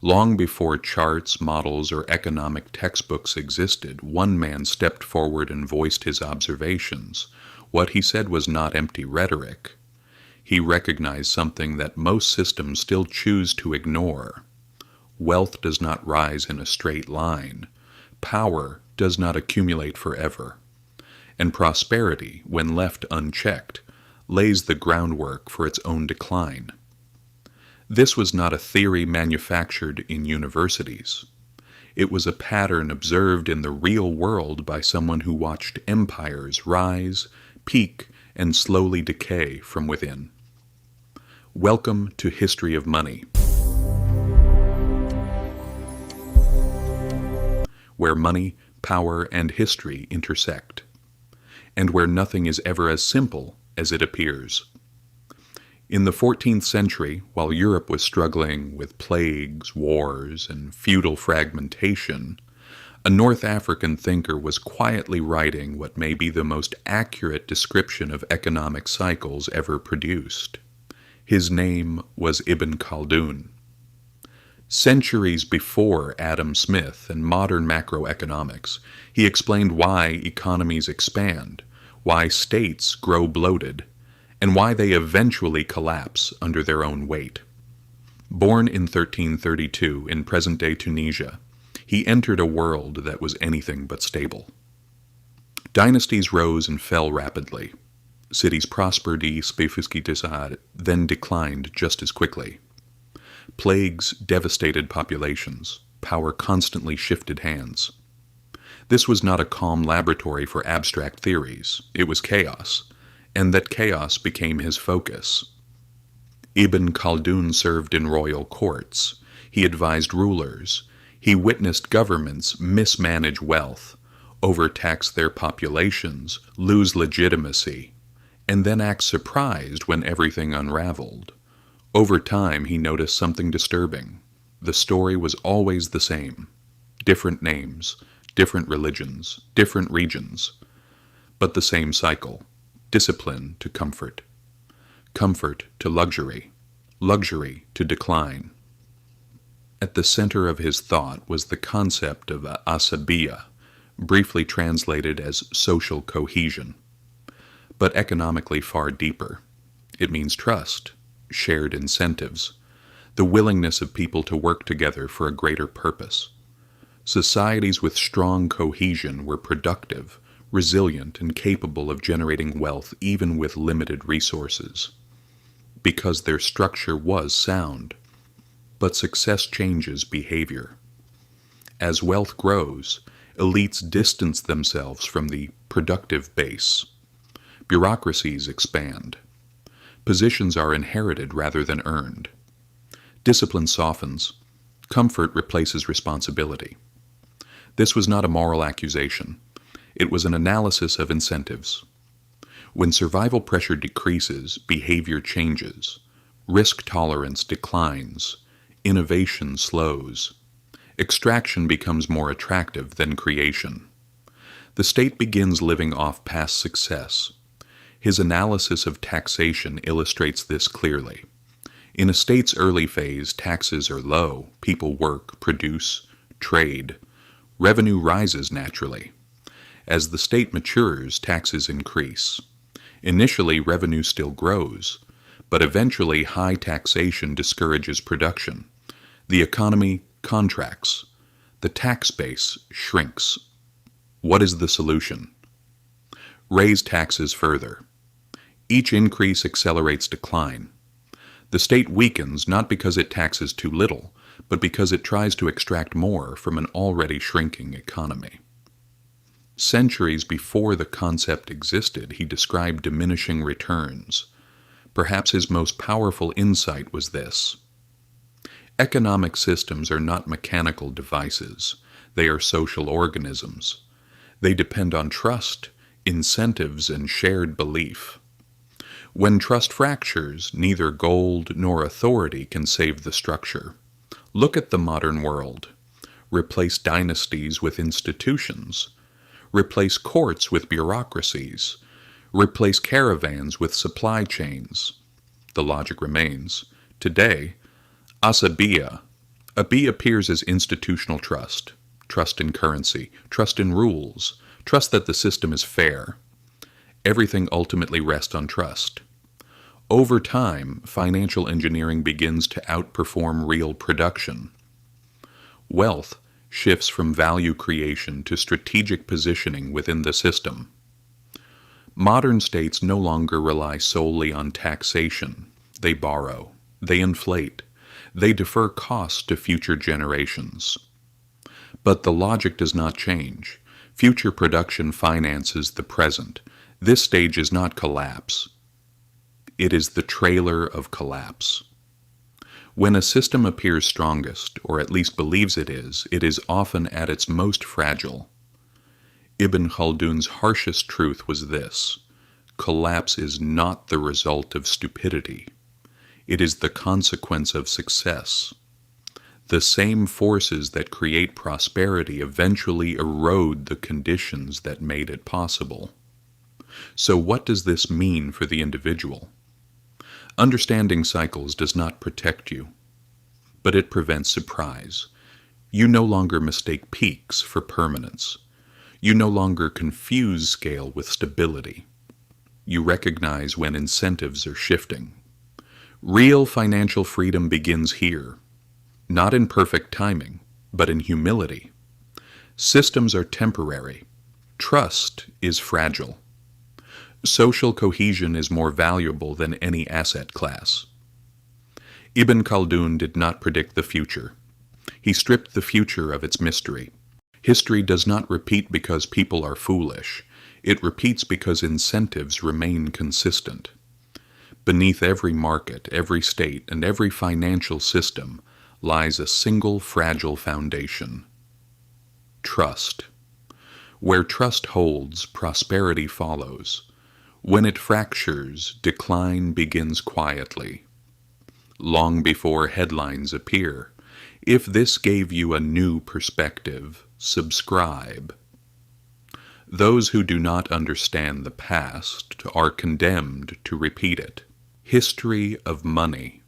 Long before charts, models, or economic textbooks existed, one man stepped forward and voiced his observations. What he said was not empty rhetoric. He recognized something that most systems still choose to ignore. Wealth does not rise in a straight line. Power does not accumulate forever. And prosperity, when left unchecked, lays the groundwork for its own decline. This was not a theory manufactured in universities. It was a pattern observed in the real world by someone who watched empires rise, peak, and slowly decay from within. Welcome to History of Money, where money, power, and history intersect, and where nothing is ever as simple as it appears. In the 14th century, while Europe was struggling with plagues, wars, and feudal fragmentation, a North African thinker was quietly writing what may be the most accurate description of economic cycles ever produced. His name was Ibn Khaldun. Centuries before Adam Smith and modern macroeconomics, he explained why economies expand, why states grow bloated, and why they eventually collapse under their own weight. Born in 1332 in present-day Tunisia, he entered a world that was anything but stable. Dynasties rose and fell rapidly. Cities prospered, then declined just as quickly. Plagues devastated populations. Power constantly shifted hands. This was not a calm laboratory for abstract theories. It was chaos, and that chaos became his focus. Ibn Khaldun served in royal courts. He advised rulers. He witnessed governments mismanage wealth, overtax their populations, lose legitimacy, and then act surprised when everything unraveled. Over time, he noticed something disturbing. The story was always the same. Different names, different religions, different regions, but the same cycle. Discipline to comfort, comfort to luxury, luxury to decline. At the center of his thought was the concept of asabiya, briefly translated as social cohesion, but economically far deeper. It means trust, shared incentives, the willingness of people to work together for a greater purpose. Societies with strong cohesion were productive, resilient, and capable of generating wealth even with limited resources, because their structure was sound. But success changes behavior. As wealth grows, elites distance themselves from the productive base. Bureaucracies expand. Positions are inherited rather than earned. Discipline softens. Comfort replaces responsibility. This was not a moral accusation. It was an analysis of incentives. When survival pressure decreases, behavior changes. Risk tolerance declines. Innovation slows. Extraction becomes more attractive than creation. The state begins living off past success. His analysis of taxation illustrates this clearly. In a state's early phase, taxes are low. People work, produce, trade. Revenue rises naturally. As the state matures, taxes increase. Initially, revenue still grows, but eventually high taxation discourages production. The economy contracts. The tax base shrinks. What is the solution? Raise taxes further. Each increase accelerates decline. The state weakens not because it taxes too little, but because it tries to extract more from an already shrinking economy. Centuries before the concept existed, he described diminishing returns. Perhaps his most powerful insight was this: economic systems are not mechanical devices. They are social organisms. They depend on trust, incentives, and shared belief. When trust fractures, neither gold nor authority can save the structure. Look at the modern world. Replace dynasties with institutions. Replace courts with bureaucracies. Replace caravans with supply chains. The logic remains. Today, asabiya, A B appears as institutional trust, trust in currency, trust in rules, trust that the system is fair. Everything ultimately rests on trust. Over time, financial engineering begins to outperform real production. Wealth shifts from value creation to strategic positioning within the system. Modern states no longer rely solely on taxation. They borrow, they inflate, they defer costs to future generations. But the logic does not change. Future production finances the present. This stage is not collapse. It is the trailer of collapse. When a system appears strongest, or at least believes it is often at its most fragile. Ibn Khaldun's harshest truth was this: collapse is not the result of stupidity. It is the consequence of success. The same forces that create prosperity eventually erode the conditions that made it possible. So what does this mean for the individual? Understanding cycles does not protect you, but it prevents surprise. You no longer mistake peaks for permanence. You no longer confuse scale with stability. You recognize when incentives are shifting. Real financial freedom begins here, not in perfect timing, but in humility. Systems are temporary. Trust is fragile. Social cohesion is more valuable than any asset class. Ibn Khaldun did not predict the future. He stripped the future of its mystery. History does not repeat because people are foolish. It repeats because incentives remain consistent. Beneath every market, every state, and every financial system lies a single fragile foundation: trust. Where trust holds, prosperity follows. When it fractures, decline begins quietly, long before headlines appear. If this gave you a new perspective, subscribe. Those who do not understand the past are condemned to repeat it. History of money.